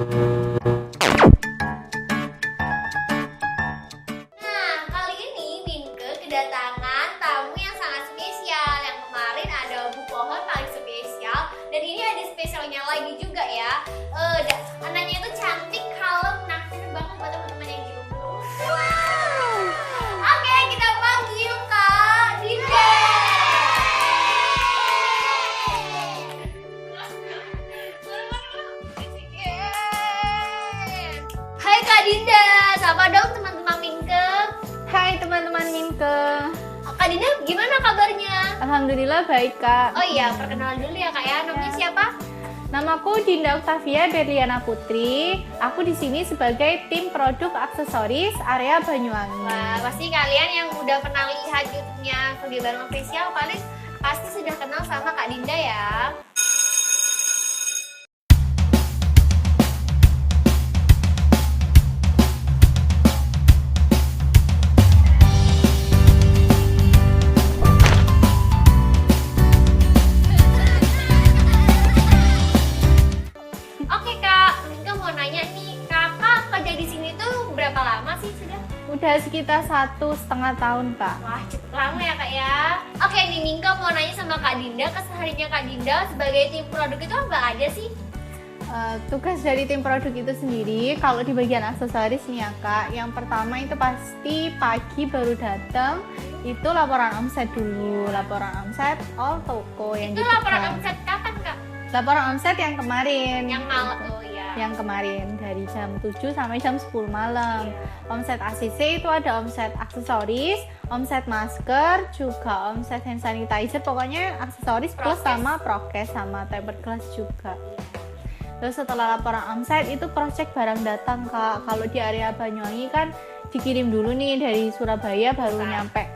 Nah, kali ini Minke kedatangan tamu yang sangat spesial. Yang kemarin ada Bu Pohon paling spesial, dan ini ada spesialnya lagi juga ya. Anaknya itu cantik, kalem, naksir banget buat teman-teman yang jomblo. Wow. Oke, kita panggil Kak Dinda. Hai Kak Dinda, sapa dong teman-teman Minke. Hai teman-teman Minke. Kak Dinda gimana kabarnya? Alhamdulillah baik Kak. Oh iya, perkenalan dulu ya Kak ya. Namanya siapa? Namaku Dinda Octavia Berliana Putri. Aku di sini sebagai tim produk aksesoris area Banyuwangi. Wah, pasti kalian yang udah pernah lihat YouTube-nya Studio Bareng Official paling pasti sudah kenal sama Kak Dinda ya. Oke Kak, Minke mau nanya nih, Kakak kerja di sini tuh berapa lama sih sudah? Udah sekitar 1,5 tahun Kak. Wah, cukup lama ya Kak ya. Oke nih, Minke mau nanya sama Kak Dinda, kesehariannya Kak Dinda sebagai tim produk itu apa aja sih? Tugas dari tim produk itu sendiri, kalau di bagian aksesoris nih ya Kak, yang pertama itu pasti pagi baru datang, itu laporan omset dulu, laporan omset all toko yang Itu dipegang. laporan omset kapan Kak? Laporan omset yang kemarin. Yang malam, oh iya. Yang kemarin dari jam 7 sampai jam 10 malam. Omset ACC itu ada omset aksesoris, omset masker, juga omset hand sanitizer, pokoknya aksesoris plus Prokes. sama prokes sama tempered glass juga. Terus setelah laporan omset itu project barang datang Kak. Kalau di area Banyuwangi kan dikirim dulu nih dari Surabaya baru nyampe.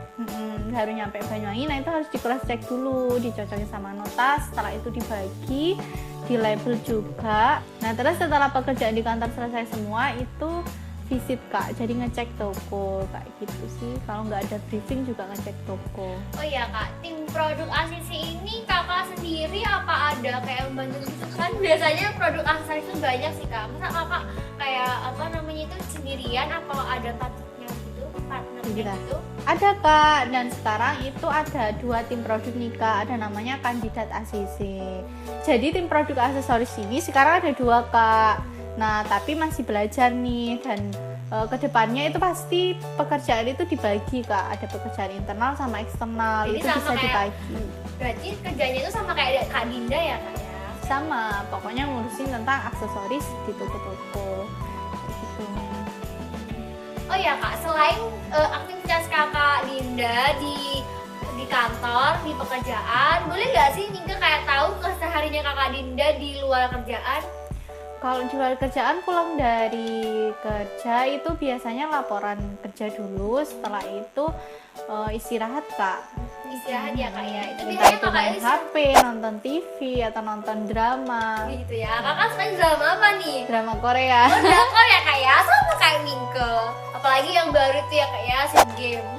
Baru nyampe Banyuwangi, nah itu harus di cross check dulu, dicocokin sama nota, setelah itu dibagi, di label juga. Nah terus setelah pekerjaan di kantor selesai semua itu visit Kak, jadi ngecek toko kayak gitu sih. Kalau nggak ada briefing juga ngecek toko. Oh iya Kak, tim produk ACC ini Kakak sendiri apa ada kayak membantu gitu kan? Biasanya produk aksesoris itu banyak sih Kak. Masa Kakak kayak apa namanya itu sendirian apa ada partnernya gitu? Partnernya Gitu. gitu? Ada Kak, dan sekarang itu ada 2 tim produk nih Kak, ada namanya kandidat ACC. Jadi tim produk aksesoris ini sekarang ada 2 Kak. Nah tapi masih belajar nih, dan kedepannya itu pasti pekerjaan itu dibagi Kak, ada pekerjaan internal sama eksternal. Jadi itu sama bisa kayak- dibagi. Berarti kerjanya itu sama kayak Kak Dinda ya Kak ya? Sama, pokoknya ngurusin tentang aksesoris di toko-toko kayak gitu. Oh iya Kak, selain aktivitas Kakak Dinda di kantor, di pekerjaan, boleh nggak sih Minke kayak tahu kesehariannya Kakak Dinda di luar kerjaan? Kalau di luar kerjaan, pulang dari kerja itu biasanya laporan kerja dulu, setelah itu istirahat Kak. Istirahat ya Kak ya? Itu Entah biasanya itu Kakak main ini HP, nonton TV, atau nonton drama. gitu ya. Kakak suka drama apa nih? Drama Korea. Oh, drakor ya Kak ya? Sama kayak Minke. Apalagi yang baru tuh ya Kak ya, Squid Game.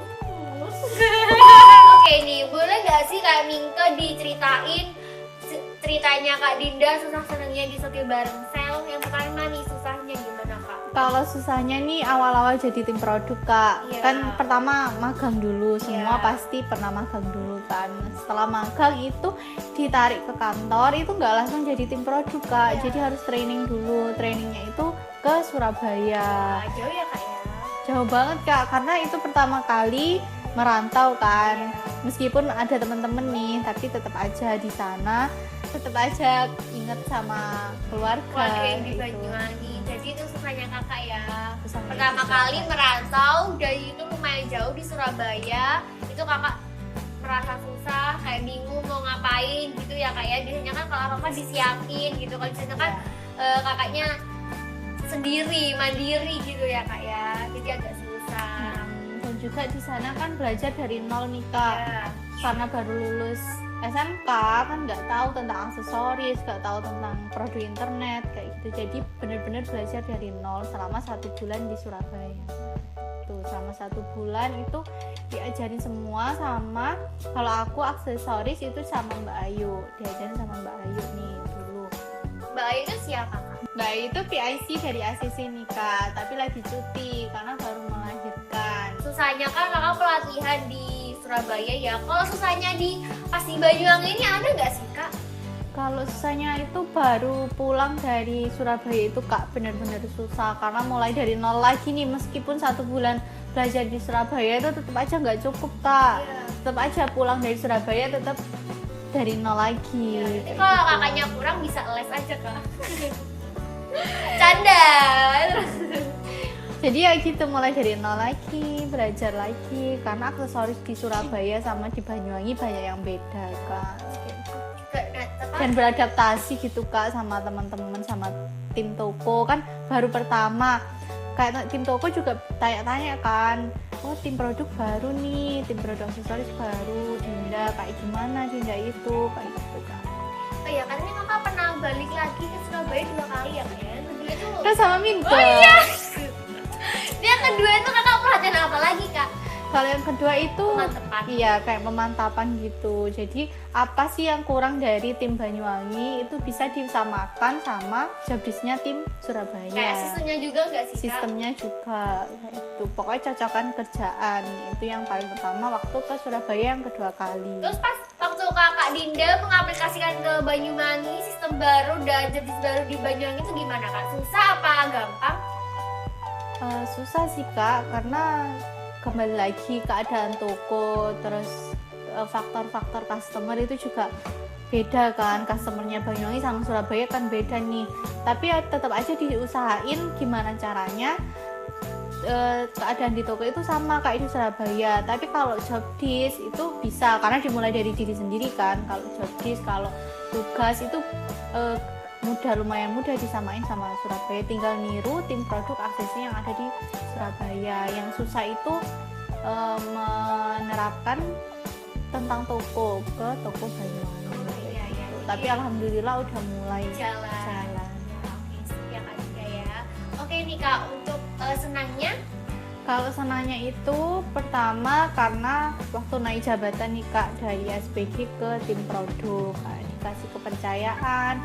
Oke nih, boleh nggak sih kayak Minke diceritain ceritanya Kak Dinda susah senangnya di Studio Bareng Sel? Yang pertama nih susahnya gimana Kak? Kalau susahnya nih awal-awal jadi tim produk Kak. Iya. Kan pertama magang dulu, semua Iya. pasti pernah magang dulu kan. Setelah magang itu ditarik ke kantor, itu nggak langsung jadi tim produk Kak. Iya. Jadi harus training dulu. Trainingnya itu ke Surabaya. Jauh ya Kak ya? Jauh banget Kak, karena itu pertama kali merantau kan. Meskipun ada temen-temen nih, tapi tetap aja di sana, tetap aja inget sama keluarga. Yang di gitu. Banyuwangi. Jadi itu susahnya Kakak ya. Susahnya Pertama di kali Surabaya. merantau dari itu lumayan jauh di Surabaya, itu Kakak merasa susah, kayak bingung mau ngapain gitu ya Kak ya. Biasanya kan kalau apa-apa disiapin gitu, kalau di sana kan kakaknya sendiri, mandiri gitu ya Kak ya. Jadi agak susah. Dan juga di sana kan belajar dari nol nih Kak. Ya. Karena baru lulus SMK kan nggak tahu tentang aksesoris, nggak tahu tentang produk internet kayak gitu. Jadi benar-benar belajar dari nol selama 1 bulan di Surabaya. Tuh selama 1 bulan itu diajarin semua sama, kalau aku aksesoris itu sama Mbak Ayu, diajarin sama Mbak Ayu nih dulu. Mbak Mbak Ayu itu siapa Kak? Mbak itu PIC dari ACC nih Kak, tapi lagi cuti karena baru melahirkan. Susahnya kan Kakak pelatihan di Surabaya ya. Kalau susahnya di pas di Banyuwangi ini ada nggak sih Kak? Kalau susahnya itu baru pulang dari Surabaya itu Kak, benar-benar susah karena mulai dari nol lagi nih. Meskipun 1 bulan belajar di Surabaya itu tetap aja nggak cukup Kak. Iya. Tetap aja pulang dari Surabaya tetap dari nol lagi. Jadi kalau kakaknya kurang bisa les aja Kak. Canda. Jadi ya gitu, mulai dari nol lagi, belajar lagi karena aksesoris di Surabaya sama di Banyuwangi banyak yang beda Kak. Dan beradaptasi gitu Kak sama teman-teman, sama tim toko kan baru pertama. Kayak tim toko juga tanya-tanya kan, oh tim produk baru nih, tim produk aksesoris baru, Dinda kayak gimana, Dinda itu kayak gitu Kak. Oh iya, karena kakak pernah balik lagi ke Surabaya 2 kali ya Kak ya? Kedua itu Terus sama Minko. Oh iya. Yang kedua itu kakak perhatian apa lagi Kak? Kalau yang kedua itu Pemantapan. iya kayak pemantapan gitu. Jadi apa sih yang kurang dari tim Banyuwangi itu bisa disamakan sama jobdesknya tim Surabaya. Kayak sistemnya juga nggak sih Kak? Sistemnya juga kayak gitu. Pokoknya cocokan kerjaan itu yang paling pertama waktu ke Surabaya yang kedua kali. Terus pas waktu kakak Dinda mengaplikasikan ke Banyuwangi sistem baru dan jobdesk baru di Banyuwangi itu gimana Kak? Susah apa gampang? Susah sih Kak karena kembali lagi keadaan toko, terus faktor-faktor customer itu juga beda kan. Customernya Banyuwangi sama Surabaya kan beda nih, tapi ya tetap aja diusahain gimana caranya keadaan di toko itu sama kayak di Surabaya. Tapi kalau job desk itu bisa karena dimulai dari diri sendiri kan. Kalau job desk, kalau tugas itu lumayan mudah disamain sama Surabaya, tinggal niru tim produk aksesnya yang ada di Surabaya. Yang susah itu menerapkan tentang toko ke toko Banyuwangi. Iya. Tapi alhamdulillah udah mulai Jalan. Oke, ya Kak Dinda ya. Oke nih Kak, untuk senangnya Kalau senangnya itu pertama karena waktu naik jabatan nih Kak dari SPG ke tim produk, dikasih kepercayaan.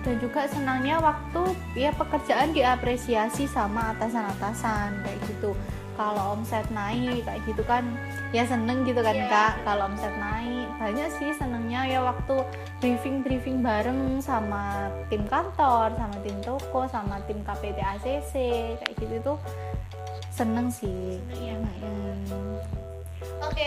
Dan juga senangnya waktu ya pekerjaan diapresiasi sama atasan-atasan kayak gitu. Kalau omset naik kayak gitu kan ya seneng gitu kan Kak. Kalau omset naik banyak sih senengnya ya waktu briefing bareng sama tim kantor, sama tim toko, sama tim KPT ACC kayak gitu tuh seneng sih. Iya, Kak, ya. Oke,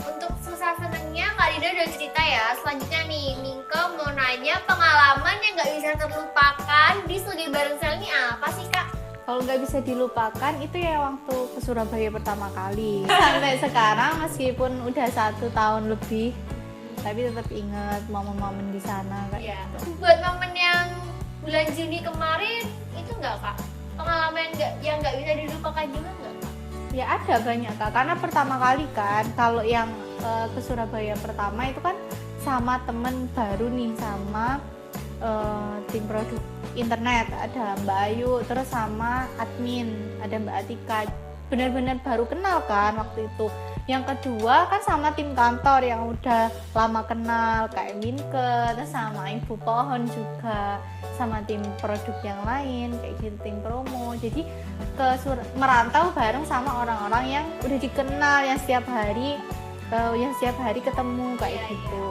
untuk susah senengnya Kak Dinda udah cerita ya. Selanjutnya nih, Mingke mau nanya pengalaman yang nggak bisa terlupakan di studi Barengsel ini apa sih Kak? Kalau nggak bisa dilupakan itu ya waktu ke Surabaya pertama kali. Sampai sekarang meskipun udah 1 tahun lebih, tapi tetap inget momen-momen di sana kayak Iya. gitu. Buat momen yang bulan Juni kemarin itu nggak Kak? Pengalaman yang nggak bisa dilupakan juga nggak Kak? Ya ada banyak Kak, karena pertama kali kan. Kalau yang ke Surabaya pertama itu kan sama temen baru nih, sama tim produk internet, ada Mbak Ayu, terus sama admin ada Mbak Atika, benar-benar baru kenal kan waktu itu. Yang kedua kan sama tim kantor yang udah lama kenal kayak Minke, terus sama Ibu Pohon juga, sama tim produk yang lain kayak gitu, tim promo. Jadi merantau bareng sama orang-orang yang udah dikenal, yang setiap hari ketemu kayak gitu.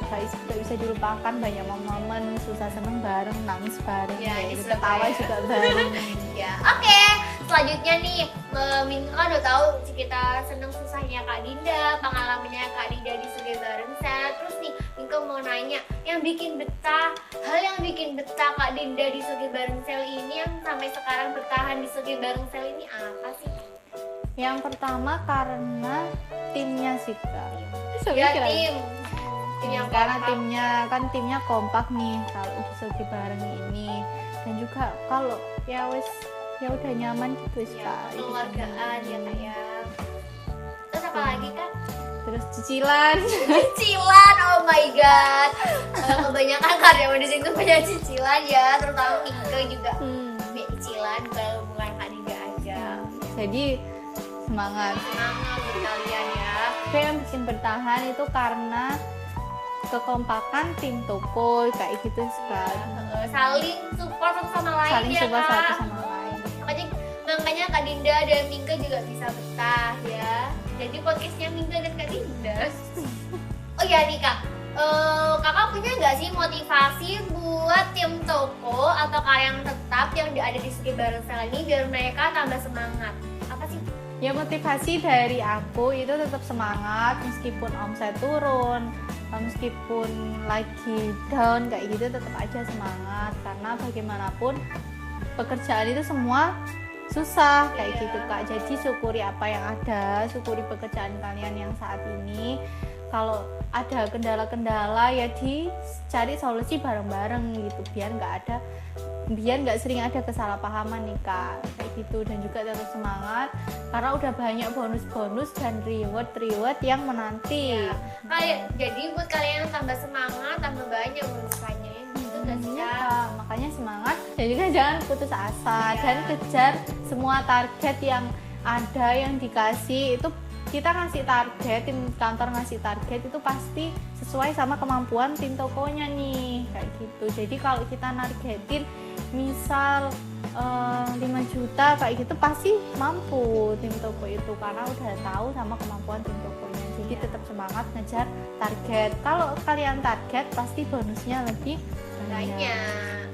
Itu gak bisa dilupakan, banyak momen susah seneng bareng, nangis bareng, Ya, kayak di gitu. Surabaya. Ketawa juga bareng. Ya, oke. Selanjutnya nih, Minke kan udah tahu cerita seneng susahnya Kak Dinda, pengalamannya Kak Dinda di studi Barengsel. Terus nih, Minke mau nanya, hal yang bikin betah Kak Dinda di studi Barengsel ini, yang sampai sekarang bertahan di studi Barengsel ini apa sih? Yang pertama karena timnya sih Kak. Ya, Kira- tim yang karena kompak. timnya kompak nih kalau di Sogi bareng ini, dan juga kalau ya udah nyaman gitu sih Ya, Kak. Itu kekeluargaan ya Kak ya. Terus apa lagi Kak? Terus cicilan. Cicilan, oh my god. Kebanyakan karyawan di sini tuh punya cicilan ya, terutama Minke juga punya cicilan, bukan Kak Dinda aja. Jadi semangat. Semangat buat kalian ya. Tapi yang bikin bertahan itu karena kekompakan tim toko kayak gitu sekali. Saling support satu sama lain Saling ya support Kak. satu sama lain. Makanya Kak Dinda dan Mingke juga bisa betah ya. Jadi podcastnya Mingke dan Kak Dinda. Oh ya nih Kak, kakak punya nggak sih motivasi buat tim toko atau karyawan tetap yang ada di Suki Bareng Sale ini biar mereka tambah semangat? Apa sih? Ya motivasi dari aku itu tetap semangat meskipun omset turun, meskipun lagi down kayak gitu tetap aja semangat karena bagaimanapun pekerjaan itu semua susah kayak gitu Kak. Jadi syukuri apa yang ada, syukuri pekerjaan kalian yang saat ini. Kalau ada kendala-kendala ya dicari solusi bareng-bareng gitu biar nggak sering ada kesalahpahaman nih Kak kayak gitu. Dan juga tetap semangat karena udah banyak bonus-bonus dan reward yang menanti Ya. Kayak jadi buat kalian yang tambah semangat, tambah banyak bonusannya gitu nggak sih Iya, Kak? Kak. Makanya semangat jadi kan jangan putus asa Iya. dan kejar semua target yang ada yang dikasih itu. Kita ngasih target, tim kantor ngasih target itu pasti sesuai sama kemampuan tim tokonya nih kayak gitu. Jadi kalau kita nargetin misal 5 juta kayak gitu pasti mampu tim toko itu karena udah tahu sama kemampuan tim tokonya. Jadi tetap semangat ngejar target. Kalau kalian target pasti bonusnya lebih banyak. Banyak.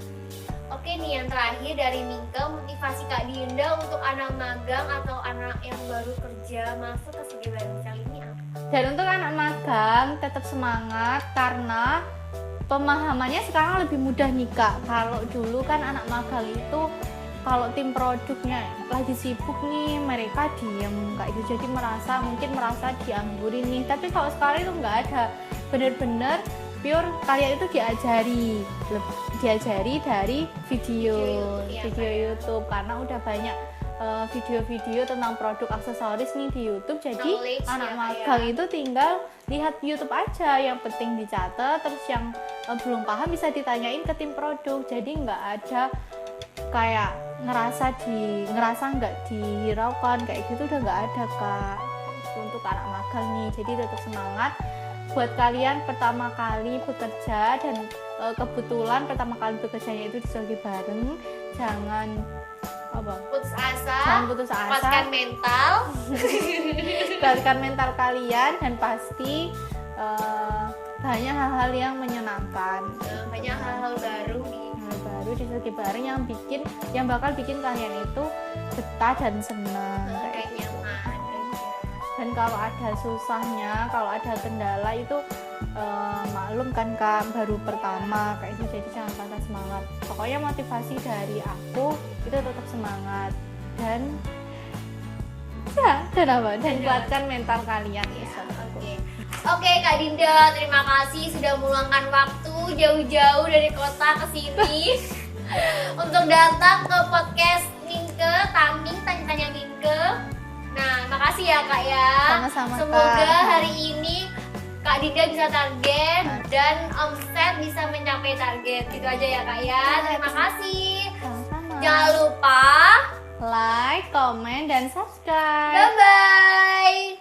Oke nih yang terakhir dari Mingke, motivasi Kak Dinda untuk anak magang atau anak yang baru kerja masuk ke Suki Bareng Sale ini apa? Dan untuk anak magang tetap semangat karena pemahamannya sekarang lebih mudah nih Kak. Kalau dulu kan anak magang itu kalau tim produknya lagi sibuk nih mereka diem kayak gitu, jadi mungkin merasa dianggurin nih. Tapi kalau sekarang itu nggak ada, bener-bener pure kalian itu diajari dari video YouTube karena udah banyak video-video tentang produk aksesoris nih di YouTube. Jadi Knowledge anak ya, magang itu tinggal lihat YouTube aja, yang penting dicatat, terus yang belum paham bisa ditanyain ke tim produk. Jadi nggak ada kayak ngerasa nggak dihiraukan kayak gitu, udah nggak ada Kak untuk anak magang nih. Jadi tetap semangat buat kalian pertama kali bekerja dan kebetulan pertama kali bekerjanya itu di Suki Bareng, jangan Putus asa, jangan putus kuatkan asa, mental. kuatkan mental kalian dan pasti banyak hal-hal yang menyenangkan, Banyak hal-hal baru nih. hal baru di Suki Bareng yang bakal bikin kalian itu betah dan senang Kayak nyaman. dan kalau ada susahnya, kalau ada kendala itu maklum kan Kak, baru pertama kayak gitu, jadi jangan patah semangat. Pokoknya motivasi dari aku itu tetap semangat dan kuatkan mental kalian ya. Oke Kak Dinda, terima kasih sudah meluangkan waktu jauh-jauh dari kota ke sini untuk datang ke podcast Mingke, Taming Tanya-Tanya Mingke. Nah, makasih ya Kak ya. Sama-sama, Semoga Kak. hari ini Kak Dinda bisa target dan omset bisa mencapai target. Gitu aja ya Kak ya. Terima kasih. Sama-sama. Jangan lupa Like, comment, dan subscribe. bye-bye.